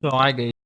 So hi guys.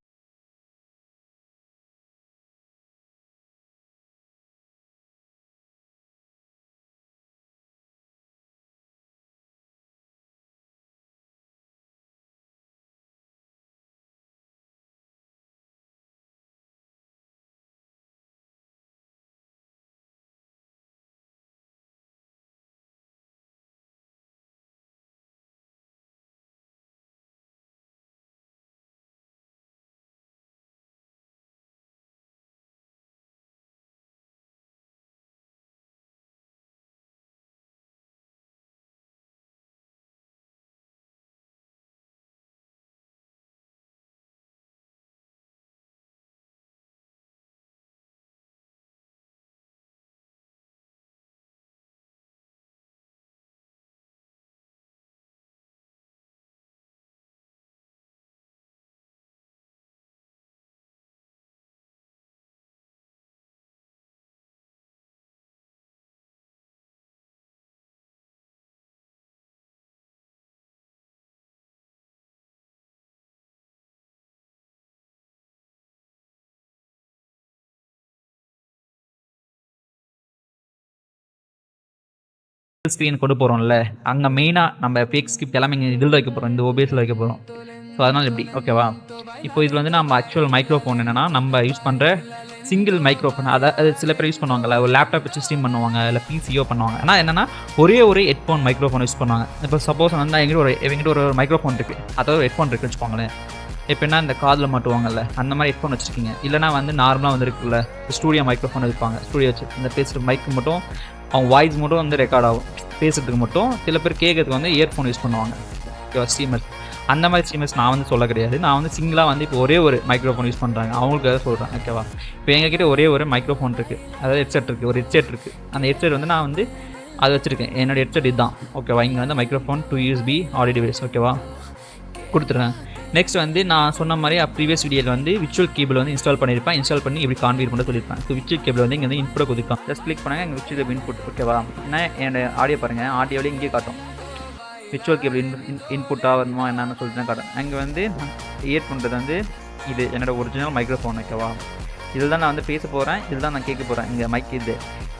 Screen கொண்டு போகிறோம்ல அங்கே மெயினாக நம்ம ஃபேக் ஸ்கிரிப்ட் எல்லாமே இங்கே இதில் வைக்க போகிறோம், இந்த ஓபிஎஸ்ல வைக்க போகிறோம். ஸோ அதனால் எப்படி ஓகேவா? இப்போ இதில் வந்து நம்ம ஆக்சுவல் மைக்ரோஃபோன் என்னென்னா நம்ம யூஸ் பண்ணுற சிங்கிள் மைக்ரோஃபோன். அது சில பேர் யூஸ் பண்ணுவாங்கல்ல, ஒரு லேப்டாப் வச்சு ஸ்ட்ரீம் பண்ணுவாங்க, இல்லை பிசியோ பண்ணுவாங்க. ஆனால் என்னென்னா ஒரே ஒரு ஹெட்ஃபோன் மைக்ரோஃபோன் யூஸ் பண்ணுவாங்க. இப்போ சப்போஸ் வந்து எங்கிட்ட ஒரு மைக்ரோஃபோன் இருக்குது, அதாவது ஒரு ஹெட்ஃபோன் இருக்குன்னு வச்சுக்கோங்களேன். இப்போ என்ன இந்த காதில் மாட்டுவாங்கல்ல, அந்த மாதிரி ஹெட்ஃபோன் வச்சுருக்கீங்க. இல்லைனா வந்து நார்மலாக வந்து இருக்குல்ல ஸ்டூடியோ மைக்ரோஃபோன் இருப்பாங்க, ஸ்டூடியோ வச்சு இந்த பேசுகிற மைக்கு மட்டும் அவங்க வாய்ஸ் மட்டும் வந்து ரெக்கார்ட் ஆகும், பேசுறதுக்கு மட்டும். சில பேர் கேட்கறதுக்கு வந்து இயர்ஃபோன் யூஸ் பண்ணுவாங்க, ஓகேவா? ஸ்ட்ரீமர்ஸ் அந்த மாதிரி ஸ்ட்ரீமர்ஸ் நான் வந்து சொல்ல கிடையாது. நான் வந்து சிங்கிளாக வந்து இப்போ ஒரே ஒரு மைக்ரோஃபோன் யூஸ் பண்ணுறாங்க, அவங்களுக்கு எதாவது சொல்கிறேன், ஓகேவா? இப்போ எங்ககிட்ட ஒரே ஒரு மைக்ரோஃபோன் இருக்குது, அதாவது ஹெட்செட் இருக்குது, ஒரு ஹெட்செட் இருக்குது. அந்த ஹெட்செட் வந்து நான் வந்து அது வச்சுருக்கேன், என்னோடய ஹெட்செட் இதுதான், ஓகேவா? இங்கே வந்து மைக்ரோஃபோன் 2 USB ஆடியோ டிவைஸ், ஓகேவா? கொடுத்துருக்கேன். நெக்ஸ்ட் வந்து நான் சொன்ன மாதிரி ப்ரீவியஸ் வீடியோவில் வந்து விர்ச்சுவல் கேபிள் வந்து இன்ஸ்டால் பண்ணியிருப்பேன். இன்ஸ்டால் பண்ணி இப்படி கான்ஃபிகர் பண்ண சொல்லியிருப்பேன். ஸோ விர்ச்சுவல் கேபிள் வந்து இங்கே வந்து இன்புட்டை கொடுக்கலாம். ஜஸ்ட் கிளிக் பண்ணுங்கள், எங்கள் விர்ச்சுவல் கேபிள் இன்புட், ஓகேவா? ஏன்னா என்னோட ஆடியோ பாருங்கள், ஆடியோவில் இங்கே காட்டும் விர்ச்சுவல் கேபிள் இன்புட்டாக வருமா என்னென்னு சொல்லிட்டு தான் காட்டும். அங்கே வந்து ஏட் பண்ணுறது வந்து இது என்னோடய ஒரிஜினல் மைக்ரோஃபோன், ஓகேவா? இதில் தான் நான் வந்து பேச போகிறேன், இதில் தான் நான் கேட்க போகிறேன். இங்கே மைக் இது.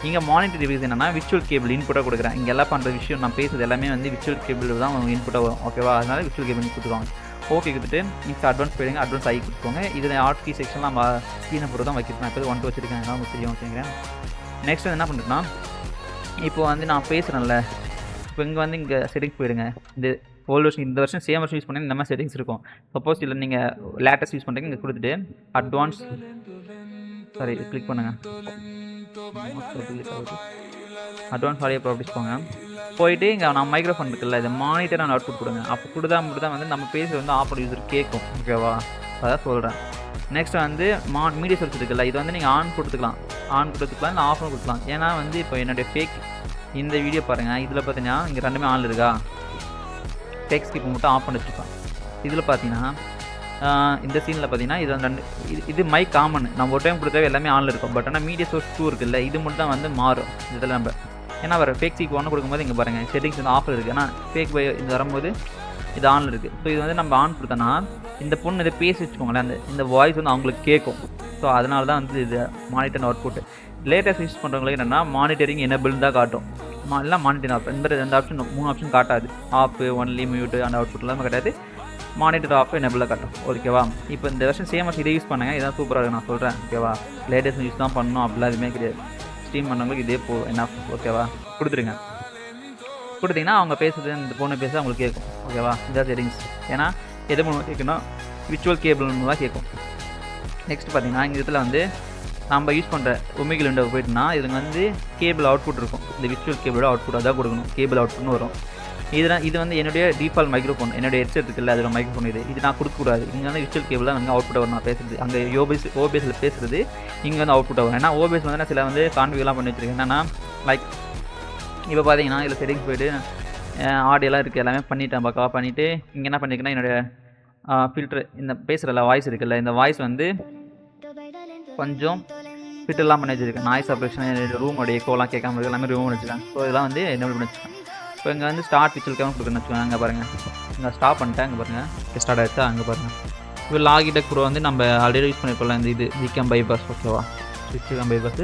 இங்கே மானிட்டர் டிவைஸ் என்னென்னா விர்ச்சுவல் கேபிள் இன்புட்டாக கொடுக்குறேன். இங்கே எல்லாம் பண்ணுற விஷயம் நான் பேசுறது எல்லாமே வந்து விர்ச்சுவல் கேபிள் தான் இன்புட்டாக வரும், ஓகேவா? அதனால விர்ச்சுவல் கேபிள் கொடுத்துருவாங்க. ஓகே கொடுத்துட்டு நெக்ஸ்ட் அட்வான்ஸ் போயிடுங்க, அட்வான்ஸ் ஆகி கொடுத்துக்கோங்க. இதில் ஆர்ட் கீ செக்ஷன் நம்ம ஸ்க்ரீனை பொறுத்து தான் வைக்கிறேன். இப்போ 1 2 வச்சுருக்கேன், எல்லாம் உங்களுக்கு தெரியும் வச்சுக்கிறேன். நெக்ஸ்ட் வந்து என்ன பண்ணுறேன்னா, இப்போ வந்து நான் பேசுகிறேன்ல, இப்போ இங்கே வந்து இங்கே செட்டிங்ஸ் போயிடுங்க. இந்த ஓல்டு வருஷன் இந்த வருஷம் சேம் வருஷன் யூஸ் பண்ணி இந்த மாதிரி செட்டிங்ஸ் இருக்கும். சப்போஸ் இல்லை நீங்கள் லேட்டஸ்ட் யூஸ் பண்ணுறீங்க, இங்கே கொடுத்துட்டு அட்வான்ஸ் கிளிக் பண்ணுங்கள். அட்வான்ஸ் ஆடியோ ப்ராப்பர்ட்டிஸ் போங்க. போயிட்டு இங்கே நான் மைக்ரோஃபோன் இருக்குல்ல, இது மானிட்டர் நான் அவுட்புட் கொடுங்க. அப்போ கொடுத்தா மட்டும் தான் வந்து நம்ம பேசுகிறது வந்து ஆப்போட யூஸர் கேட்கும், ஓகேவா? அதான் சொல்கிறேன். நெக்ஸ்ட் வந்து மீடியா சோர்ஸ் இருக்குல்ல, இது வந்து நீங்கள் ஆன் கொடுத்துக்கலாம், இல்லை ஆஃப் கொடுத்துக்கலாம். ஏன்னா வந்து இப்போ என்னுடைய ஃபேக் இந்த வீடியோ பாருங்கள், இதில் பார்த்தீங்கன்னா இங்கே ரெண்டுமே ஆன் இருக்கா, ஃபேக் ஸ்கிப் மட்டும் ஆஃப் பண்ணி வச்சுருப்பேன். இதில் பார்த்தீங்கன்னா இந்த சீனில் பார்த்தீங்கன்னா இது வந்து இது மைக் காமன், நம்ம ஒரு டைம் கொடுத்தாவே எல்லாமே ஆனில் இருக்கும். பட் ஆனால் மீடியா சோர்ஸ் 2 இருக்குல்ல, இது மட்டும் தான் வந்து மாறும் இதில் நம்ம. ஏன்னா வர ஃபேக் ஸ்கிப் 1 கொடுக்கும்போது இங்கே பாருங்கள் செட்டிங்ஸ் வந்து ஆஃபில் இருக்குது, ஆனால் ஃபேக் பை இது வரும்போது இது ஆனில் இருக்குது. ஸோ இது வந்து நம்ம ஆன் கொடுத்தோன்னா இந்த பொண்ணு இதை பேசி வச்சுக்கோங்களேன், இந்த வாய்ஸ் வந்து அவங்களுக்கு கேட்கும். ஸோ அதனால தான் வந்து இது மானிட்டர் அவுட்புட். லேட்டஸ்ட் யூஸ் பண்ணுறவங்களுக்கு என்னென்னா மானிட்டரிங் எனேபிள் தான் காட்டும், எல்லாம் மானிட்டர் ஆஃப். இந்த 2 ஆப்ஷன் 3 ஆப்ஷன் காட்டாது, ஆஃப், ஒன்லி, மியூட், அந்த அவுட்புட் எல்லாமே கிடையாது. மானிட்டர் ஆஃப் எனேபிளாக காட்டும், ஓகேவா? இப்போ இந்த வருஷம் சேம் இதை யூஸ் பண்ணுங்கள், இதான் சூப்பராக இருக்கும் நான் சொல்கிறேன், ஓகேவா? லேட்டஸ்ட் யூஸ் தான் பண்ணணும் அப்படிலாம் எதுவுமே கிடையாது. ஸ்ட்ரீம் பண்ணவங்களுக்கு இதே என்ன, ஓகேவா? கொடுத்துருங்க. கொடுத்தீங்கன்னா அவங்க பேசுறது, இந்த பொண்ணு பேச அவங்களுக்கு கேட்கும், ஓகேவா? இதான் செட்டிங்ஸ். ஏன்னா எது மூலம் கேட்கணும், விர்ச்சுவல் கேபிள் மூலம் தான் கேட்கும். நெக்ஸ்ட் பார்த்தீங்கன்னா இந்த இதில் வந்து நம்ம யூஸ் பண்ணுற ஒமிகல் விண்டோ போய்ட்டுனா இதுங்க வந்து கேபிள் அவுட்புட் இருக்கும். இந்த விர்ச்சுவல் கேபிளோட அவுட்புட் அதான் கொடுக்கணும், கேபிள் அவுட்புட்னு வரும். இது வந்து என்னுடைய டிஃபால்ட் மைக்ரோஃபோன், என்னுடைய ஹெட்செட் இருக்குல்ல, அதோட மைக்ரோஃபோன் இது நான் கொடுக்கக்கூடாது. இங்கே வந்து விர்ச்சுவல் கேபிள் தான் வந்து அவுட்புட் வரும். நான் பேசுறது அங்கே ஓபிஎஸ்ல பேசுகிறது இங்கே வந்து அவுட்புட் ஆகும். ஏன்னா ஓபிஎஸ் வந்து நான் சில வந்து கான்ஃபிகர்லாம் பண்ணி வச்சுருக்கேன். என்னன்னா லைக் இப்போ பார்த்தீங்கன்னா இதில் செட்டிங்ஸ் போய்ட்டு ஆடியோலாம் இருக்குது, எல்லாமே பண்ணிவிட்டேன், பக்காவாக பண்ணிவிட்டு இங்கே என்ன பண்ணியிருக்கேன்னா என்னுடைய ஃபில்ட்ரு, இந்த பேசுகிறல வாய்ஸ் இருக்குல்ல, இந்த வாய்ஸ் வந்து கொஞ்சம் ஃபில்டர்லாம் பண்ணி வச்சுருக்கேன். நாய்ஸ் ஆப்ரேஷன், ரூமோடைய எக்கோலாம் கேட்காம இருக்குது, எல்லாமே ரூம் வச்சுருக்கேன். ஸோ இதெல்லாம் வந்து என்னென்ன பண்ணி வச்சுருக்கேன். இப்போ இங்கே வந்து ஸ்டார்ட் விர்ச்சுவல் கேபிள் கொடுக்குன்னு வச்சுக்கோங்க. அங்கே பாருங்கள், இங்கே ஸ்டாப் பண்ணிட்டேன், அங்கே பாருங்கள் ஸ்டார்ட் ஆகிடுச்சா, அங்கே பாருங்கள் இப்போ லாகிடெக் ப்ரோ வந்து நம்ம ஆல்ரெடி யூஸ் பண்ணிருக்கோம்ல இந்த இது விகேம் பைபாஸ் ஓகேவா ஸ்விட்ச் கேம் பைபாஸ்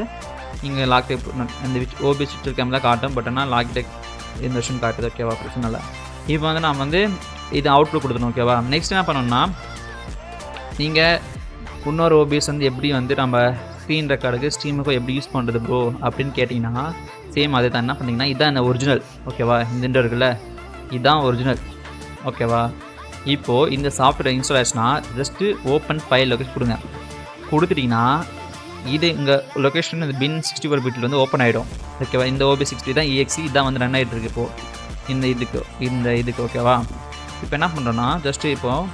இங்கே லாகிடெக் இந்த ஓபிஎஸ் ஸ்விட்ச் கேமில் காட்டும் பட் ஆனால் லாகிடெக் இந்த வருஷன் காட்டுது ஓகேவா பிரச்சனை இல்லை இப்போ வந்து நான் வந்து இது அவுட்புட் கொடுத்துணும் ஓகேவா நெக்ஸ்ட் என்ன பண்ணணும்னா நீங்கள் இன்னொரு ஓபிஎஸ் வந்து எப்படி வந்து நம்ம ஸ்க்ரீன் ரெக்கார்டுக்கு ஸ்ட்ரீமுக்கும் எப்படி யூஸ் பண்ணுறது ப்ரோ அப்படின்னு கேட்டிங்கன்னா சேம் அதே தான் என்ன பண்ணிங்கன்னா இதுதான் இந்த ஒரிஜினல் ஓகேவா இந்த இருக்குல்ல இதுதான் ஒரிஜினல் ஓகேவா இப்போது இந்த சாஃப்ட்வேர் இன்ஸ்டால் ஆச்சுன்னா ஜஸ்ட்டு ஓப்பன் ஃபைல் லொக்கேஷன் கொடுங்க கொடுத்துட்டிங்கன்னா இது இங்கே லொக்கேஷன் இந்த பின் 64 பிட்டில் வந்து ஓப்பன் ஆகிடும் ஓகேவா இந்த OBS 60 தான் EXE இதான் வந்து ரன் ஆகிட்டு இருக்கு இப்போது இந்த இதுக்கு ஓகேவா இப்போ என்ன பண்ணுறோன்னா ஜஸ்ட்டு இப்போது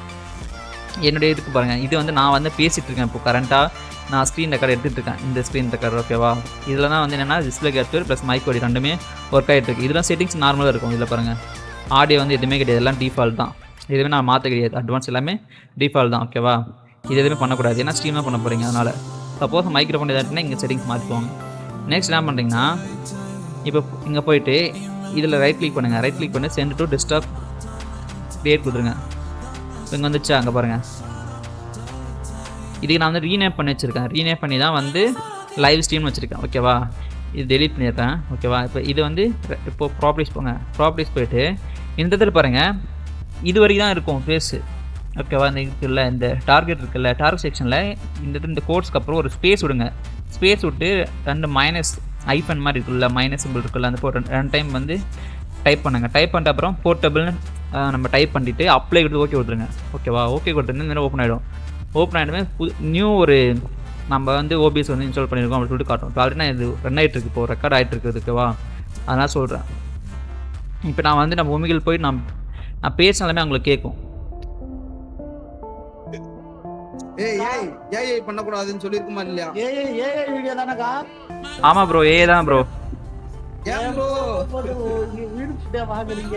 என்னுடைய இதுக்கு பாருங்கள் இது வந்து நான் வந்து பேசிகிட்டு இருக்கேன் இப்போ கரண்ட்டாக நான் ஸ்க்ரீன் ரெக்கார்டு எடுத்துகிட்டு இருக்கேன் இந்த ஸ்க்ரீன் ரெக்கார்டு ஓகேவா இதில் தான் வந்து என்னென்னா டிஸ்பிளே கேப்சர் ப்ளஸ் மைக் ஓடி ரெண்டுமே ஒர்க் ஆகிட்டு இருக்குது இதெல்லாம் செட்டிங்ஸ் நார்மலாக இருக்கும் இதில் பாருங்கள் ஆடியோ வந்து எதுவுமே கிடையாது எல்லாம் டிஃபால்ட் தான் எதுவுமே நான் மாற்ற கிடையாது அட்வான்ஸ் எல்லாமே டிஃபால்ட் தான் ஓகேவா இது எதுவுமே பண்ணக்கூடாது ஏன்னா ஸ்ட்ரீம் தான் பண்ண போகிறீங்க அதனால் சப்போஸ் மைக்ரோஃபோன் எதாச்சுன்னா இங்கே செட்டிங்ஸ் மாற்றிக்குவாங்க நெக்ஸ்ட் என்ன பண்ணுறீங்கன்னா இப்போ இங்கே போயிட்டு இதில் ரைட் கிளிக் பண்ணுங்கள் ரைட் கிளிக் பண்ணி சென்ட் டு டெஸ்க்டாப் கிரியேட் கொடுத்துருங்க இப்போ இங்கே வந்துச்சு அங்கே பாருங்கள் இதுக்கு நான் வந்து ரீநேம் பண்ணி வச்சுருக்கேன் ரீநேம் பண்ணி தான் வந்து லைவ் ஸ்ட்ரீம்னு வச்சுருக்கேன் ஓகேவா இது டெலிட் பண்ணியிருக்கேன் ஓகேவா இப்போ இது வந்து இப்போது ப்ராப்பர்ட்டிஸ் போங்க ப்ராப்பர்ட்டிஸ் போயிட்டு இந்த இடத்துல பாருங்கள் இது வரைக்கும் தான் இருக்கும் ஃபேஸு ஓகேவா இந்த இருக்குல்ல இந்த டார்கெட் இருக்குல்ல டார்கெட் செக்ஷனில் இந்த கோட்ஸ்க்கு அப்புறம் ஒரு ஸ்பேஸ் விடுங்க ஸ்பேஸ் விட்டு ரெண்டு மைனஸ் ஐஃபன் மாதிரி இருக்குல்ல மைனஸ் சிம்பிள் இருக்குல்ல அந்த ரெண்டு டைம் வந்து டைப் பண்ணுங்கள் டைப் பண்ணிட்ட அப்புறம் போர்ட்டபிள்னு நம்ம டைப் பண்ணிவிட்டு அப்ளை கொடுத்து ஓகே கொடுத்துருங்க ஓகேவா ஓகே கொடுத்துருந்து இந்த ஓப்பன் ஆகிடும் ஓப்பன் ஆகிடுமே நியூ ஒரு நம்ம வந்து OBS வந்து இன்ஸ்டால் பண்ணியிருக்கோம் அப்படின்னு சொல்லிட்டு காட்டும் ஆல்ரெடி நான் இது ரன் ஆகிட்டு இருக்கு இப்போது ரெக்கார்ட் ஆகிட்டு இருக்குது ஓகேவா அதனால் சொல்கிறேன் இப்போ நான் வந்து நம்ம உமிகள் போய் நான் பேசினாலுமே அவங்களுக்கு கேட்கும் ஏய் பண்ணக்கூடாதுன்னு சொல்லிருக்குமா இல்லையா ஏய் வீடியோ தானக்கா ஆமா ப்ரோ தான் ப்ரோ வாங்குறீங்க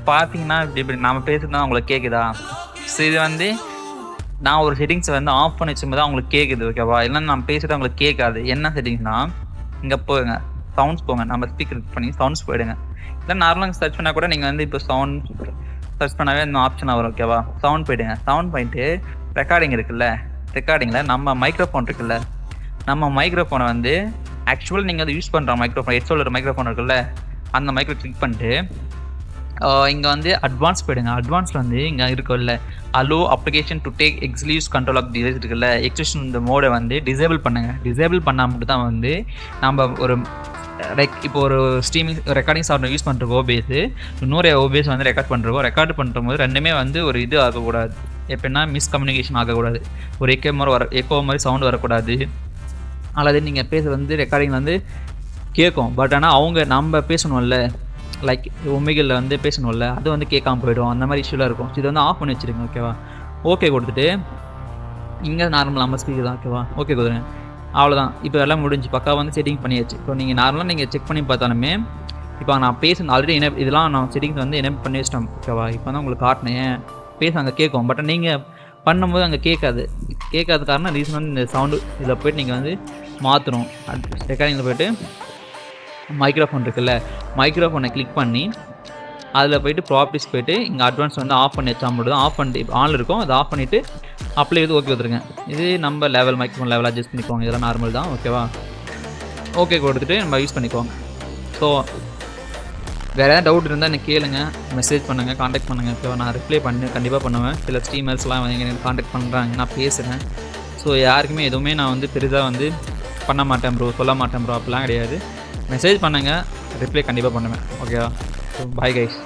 பார்த்தீங்கன்னா இப்படி நாம பேசுறது உங்களுக்கு கேட்குதா ஸோ இது வந்து நான் ஒரு செட்டிங்ஸை வந்து ஆஃப் பண்ணி வச்சும்போது அவங்களுக்கு கேட்குது ஓகேவா இல்லைன்னா நான் பேசுகிறது அவங்களுக்கு கேட்காது என்ன செட்டிங்ஸ்னா இங்கே போங்க சவுண்ட்ஸ் போங்க நம்ம ஸ்பீக்கர் பண்ணி சவுண்ட்ஸ் போயிடுங்க இல்லை நார்மலாக சர்ச் பண்ணால் கூட நீங்கள் வந்து இப்போ சவுண்ட் சர்ச் பண்ணாவே இந்த ஆப்ஷன் வரும் ஓகேவா சவுண்ட் போயிடுங்க சவுண்ட் போயிட்டு ரெக்கார்டிங் இருக்குல்ல ரெக்கார்டிங்கில் நம்ம மைக்ரோஃபோன் இருக்குல்ல நம்ம மைக்ரோஃபோனை வந்து ஆக்சுவலாக நீங்கள் அதை யூஸ் பண்ணுற மைக்ரோஃபோன் ஹெட்ஃபோன் மைக்ரோஃபோன் இருக்குல்ல அந்த மைக்ரோ கிளிக் பண்ணிட்டு இங்கே வந்து அட்வான்ஸ் போயிடுங்க அட்வான்ஸில் வந்து இங்கே இருக்குல்ல allow application to take exclusive control of device இருக்குல்ல எக்ஸ்டென்ஷன் இந்த மோடை வந்து டிசேபிள் பண்ணுங்கள் டிசேபிள் பண்ணால் மட்டும் தான் வந்து நம்ம ஒரு இப்போ ஒரு ஸ்ட்ரீமிங் ரெக்கார்டிங் சாஃப்ட்வேர் யூஸ் பண்ணுற OBS இன்னொரு OBS வந்து ரெக்கார்ட் பண்ணும்போது ரெண்டுமே வந்து ஒரு இது ஆகக்கூடாது எப்படின்னா மிஸ்கம்யூனிகேஷன் ஆகக்கூடாது ஒரு எக்கோ மாதிரி சவுண்டு வரக்கூடாது அல்லது நீங்கள் பேச வந்து ரெக்கார்டிங் வந்து கேட்கும் பட் ஆனால் நம்ம பேசணும்ல லைக் உண்மைகளில் வந்து பேசணும்ல அது வந்து கேட்காம போய்டும் அந்த மாதிரி இஷ்யூலாம் இருக்கும் இது வந்து ஆஃப் பண்ணி வச்சுருங்க ஓகேவா ஓகே கொடுத்துட்டு இங்கே நார்மல் நம்ம ஸ்பீக்கர் தான் ஓகேவா ஓகே கொடுங்க அவ்வளோதான் இப்போ எல்லாம் முடிஞ்சு பக்கா வந்து செட்டிங் பண்ணியாச்சு இப்போ நீங்கள் நார்மலாக நீங்கள் செக் பண்ணி பார்த்தாலுமே இப்போ நான் பேசணும் ஆல்ரெடி இதெல்லாம் நான் செட்டிங்ஸ் வந்து எனேபிள் பண்ணி வச்சிட்டேன் ஓகேவா இப்போ தான் உங்களுக்கு காட்டினேன் பேச அங்கே கேட்கும் பட் நீங்கள் பண்ணும்போது அங்கே கேட்காது காரணம் ரீசன் வந்து இந்த சவுண்டு இதில் போய்ட்டு நீங்கள் வந்து மாற்றணும் ரெக்கார்டிங்கில் போய்ட்டு மைக்ரோஃபோன் இருக்குல்ல மைக்ரோஃபோனை கிளிக் பண்ணி அதில் போய்ட்டு ப்ராப்பர்ட்டிஸ் போய்ட்டு இங்கே அட்வான்ஸ் வந்து ஆஃப் பண்ணி வச்சா மட்டும் தான் ஆஃப் பண்ணிட்டு ஆனில் இருக்கும் அதை ஆஃப் பண்ணிவிட்டு அப்ளை இது ஓகே வந்துருங்க இது நம்ம லெவல் மைக்ரோஃபோன் லெவல் அட்ஜஸ்ட் பண்ணிக்குவாங்க இதெல்லாம் நார்மல் தான் ஓகேவா ஓகே கொடுத்துட்டு நம்ம யூஸ் பண்ணிக்குவோம் ஸோ வேறு ஏதாவது டவுட் இருந்தால் எனக்கு கேளுங்க மெசேஜ் பண்ணுங்கள் காண்டாக்ட் பண்ணுங்கள் ஓகேவா நான் ரிப்ளை பண்ணி கண்டிப்பாக பண்ணுவேன் சில ஸ்ட்ரீமர்ஸ்லாம் வந்து எனக்கு காண்டாக்ட் பண்ணுறாங்க நான் பேசுகிறேன் ஸோ யாருக்குமே எதுவுமே நான் வந்து பெரிதாக வந்து பண்ண மாட்டேன் ப்ரோ சொல்ல மாட்டேன் ப்ரோ அப்படிலாம் கிடையாது மெசேஜ் பண்ணுங்கள் ரிப்ளை கண்டிப்பாக பண்ணுவேன் ஓகேவா ஸோ பாய் கைஸ்